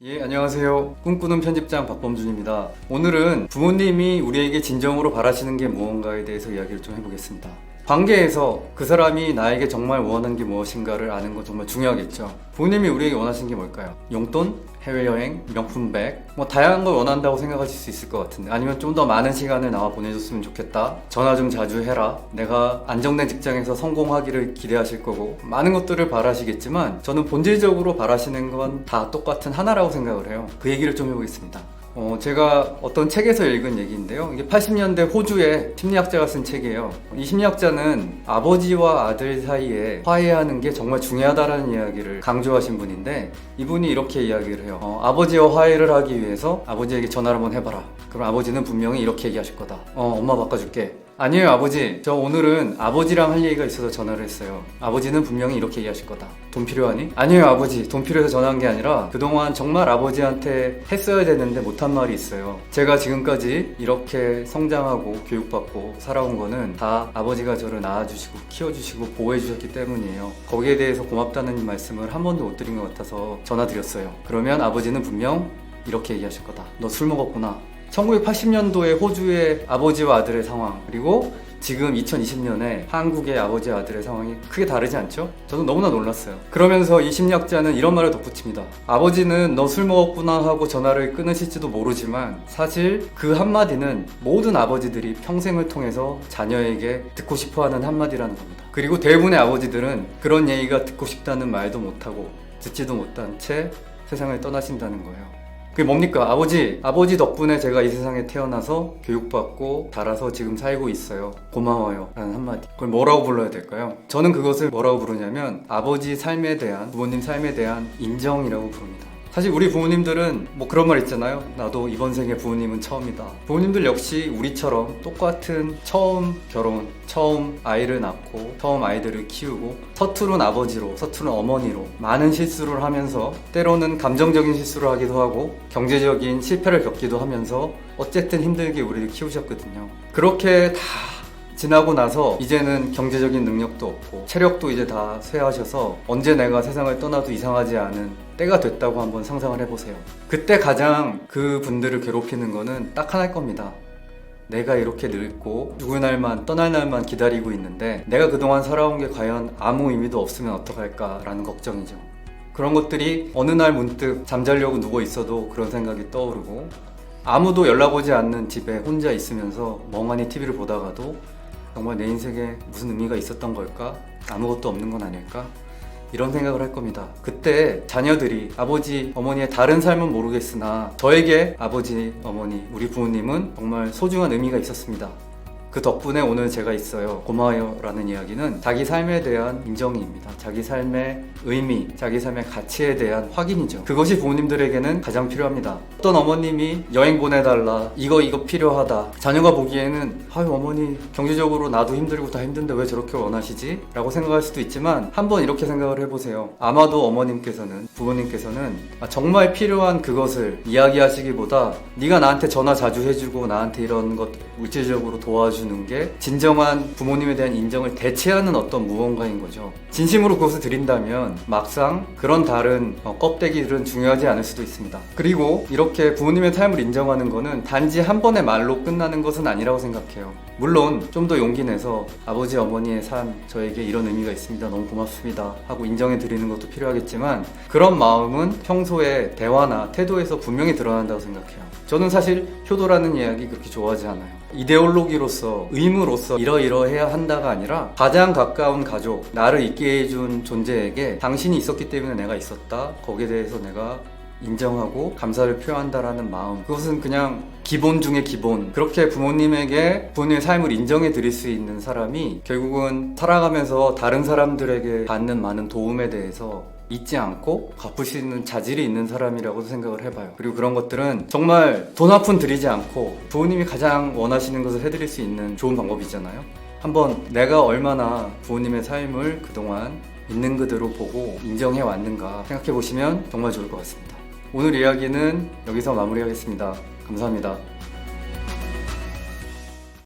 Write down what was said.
예, 안녕하세요. 꿈꾸는 편집장 박범준입니다. 오늘은 부모님이 우리에게 진정으로 바라시는 게 무언가에 대해서 이야기를 좀 해보겠습니다. 관계에서 그 사람이 나에게 정말 원하는 게 무엇인가를 아는 건 정말 중요하겠죠. 부모님이 우리에게 원하시는 게 뭘까요? 용돈? 해외여행? 명품백? 다양한 걸 원한다고 생각하실 수 있을 것 같은데, 아니면 좀 더 많은 시간을 나와 보내줬으면 좋겠다, 전화 좀 자주 해라, 내가 안정된 직장에서 성공하기를 기대하실 거고, 많은 것들을 바라시겠지만 저는 본질적으로 바라시는 건 다 똑같은 하나라고 생각을 해요. 그 얘기를 좀 해보겠습니다. 제가 어떤 책에서 읽은 얘기인데요. 이게 80년대 호주의 심리학자가 쓴 책이에요. 이 심리학자는 아버지와 아들 사이에 화해하는 게 정말 중요하다는 이야기를 강조하신 분인데, 이분이 이렇게 이야기를 해요. 아버지와 화해를 하기 위해서 아버지에게 전화를 한번 해봐라. 그럼 아버지는 분명히 이렇게 얘기하실 거다. 엄마 바꿔줄게. 아니에요, 아버지. 저 오늘은 아버지랑 할 얘기가 있어서 전화를 했어요. 아버지는 분명히 이렇게 얘기하실 거다. 돈 필요하니? 아니에요, 아버지. 돈 필요해서 전화한 게 아니라 그동안 정말 아버지한테 했어야 되는데 못한 말이 있어요. 제가 지금까지 이렇게 성장하고 교육받고 살아온 거는 다 아버지가 저를 낳아주시고 키워주시고 보호해주셨기 때문이에요. 거기에 대해서 고맙다는 말씀을 한 번도 못 드린 것 같아서 전화드렸어요. 그러면 아버지는 분명 이렇게 얘기하실 거다. 너 술 먹었구나. 1980년도에 호주의 아버지와 아들의 상황, 그리고 지금 2020년에 한국의 아버지와 아들의 상황이 크게 다르지 않죠? 저는 너무나 놀랐어요. 그러면서 이 심리학자는 이런 말을 덧붙입니다. 아버지는 너 술 먹었구나 하고 전화를 끊으실지도 모르지만 사실 그 한마디는 모든 아버지들이 평생을 통해서 자녀에게 듣고 싶어하는 한마디라는 겁니다. 그리고 대부분의 아버지들은 그런 얘기가 듣고 싶다는 말도 못하고 듣지도 못한 채 세상을 떠나신다는 거예요. 그게 뭡니까? 아버지 덕분에 제가 이 세상에 태어나서 교육받고 자라서 지금 살고 있어요. 고마워요. 라는 한마디. 그걸 뭐라고 불러야 될까요? 저는 그것을 뭐라고 부르냐면 아버지 삶에 대한, 부모님 삶에 대한 인정이라고 부릅니다. 사실 우리 부모님들은 그런 말 있잖아요. 나도 이번 생에 부모님은 처음이다. 부모님들 역시 우리처럼 똑같은 처음 결혼, 처음 아이를 낳고 처음 아이들을 키우고 서투른 아버지로, 서투른 어머니로 많은 실수를 하면서 때로는 감정적인 실수를 하기도 하고 경제적인 실패를 겪기도 하면서 어쨌든 힘들게 우리를 키우셨거든요. 그렇게 다 지나고 나서 이제는 경제적인 능력도 없고 체력도 이제 다 쇠하셔서 언제 내가 세상을 떠나도 이상하지 않은 때가 됐다고 한번 상상을 해보세요. 그때 가장 그 분들을 괴롭히는 거는 딱 하나일 겁니다. 내가 이렇게 늙고 죽을 날만, 떠날 날만 기다리고 있는데 내가 그동안 살아온 게 과연 아무 의미도 없으면 어떡할까 라는 걱정이죠. 그런 것들이 어느 날 문득 잠자려고 누워 있어도 그런 생각이 떠오르고, 아무도 연락 오지 않는 집에 혼자 있으면서 멍하니 TV를 보다가도 정말 내 인생에 무슨 의미가 있었던 걸까? 아무것도 없는 건 아닐까? 이런 생각을 할 겁니다. 그때 자녀들이 아버지, 어머니의 다른 삶은 모르겠으나 저에게 아버지, 어머니, 우리 부모님은 정말 소중한 의미가 있었습니다. 그 덕분에 오늘 제가 있어요. 고마워요 라는 이야기는 자기 삶에 대한 인정입니다. 자기 삶의 의미, 자기 삶의 가치에 대한 확인이죠. 그것이 부모님들에게는 가장 필요합니다. 어떤 어머님이 여행 보내달라, 이거 필요하다. 자녀가 보기에는 아유, 어머니 경제적으로 나도 힘들고 다 힘든데 왜 저렇게 원하시지? 라고 생각할 수도 있지만 한번 이렇게 생각을 해보세요. 아마도 어머님께서는, 부모님께서는 정말 필요한 그것을 이야기하시기보다 네가 나한테 전화 자주 해주고 나한테 이런 것 물질적으로 도와주는 게 진정한 부모님에 대한 인정을 대체하는 어떤 무언가인 거죠. 진심으로 그것을 드린다면 막상 그런 다른 껍데기들은 중요하지 않을 수도 있습니다. 그리고 이렇게 부모님의 삶을 인정하는 거는 단지 한 번의 말로 끝나는 것은 아니라고 생각해요. 물론 좀 더 용기 내서 아버지, 어머니의 삶, 저에게 이런 의미가 있습니다. 너무 고맙습니다 하고 인정해 드리는 것도 필요하겠지만, 그런 마음은 평소에 대화나 태도에서 분명히 드러난다고 생각해요. 저는 사실 효도라는 이야기 그렇게 좋아하지 않아요. 이데올로기로서, 의무로서 이러이러해야 한다가 아니라 가장 가까운 가족, 나를 있게 해준 존재에게 당신이 있었기 때문에 내가 있었다, 거기에 대해서 내가 인정하고 감사를 표한다라는 마음, 그것은 그냥 기본 중에 기본. 그렇게 부모님에게 부모님의 삶을 인정해 드릴 수 있는 사람이 결국은 살아가면서 다른 사람들에게 받는 많은 도움에 대해서 잊지 않고 갚을 수 있는 자질이 있는 사람이라고도 생각을 해봐요. 그리고 그런 것들은 정말 돈 한 푼 들이지 않고 부모님이 가장 원하시는 것을 해드릴 수 있는 좋은 방법이잖아요. 한번 내가 얼마나 부모님의 삶을 그동안 있는 그대로 보고 인정해 왔는가 생각해 보시면 정말 좋을 것 같습니다. 오늘 이야기는 여기서 마무리하겠습니다. 감사합니다.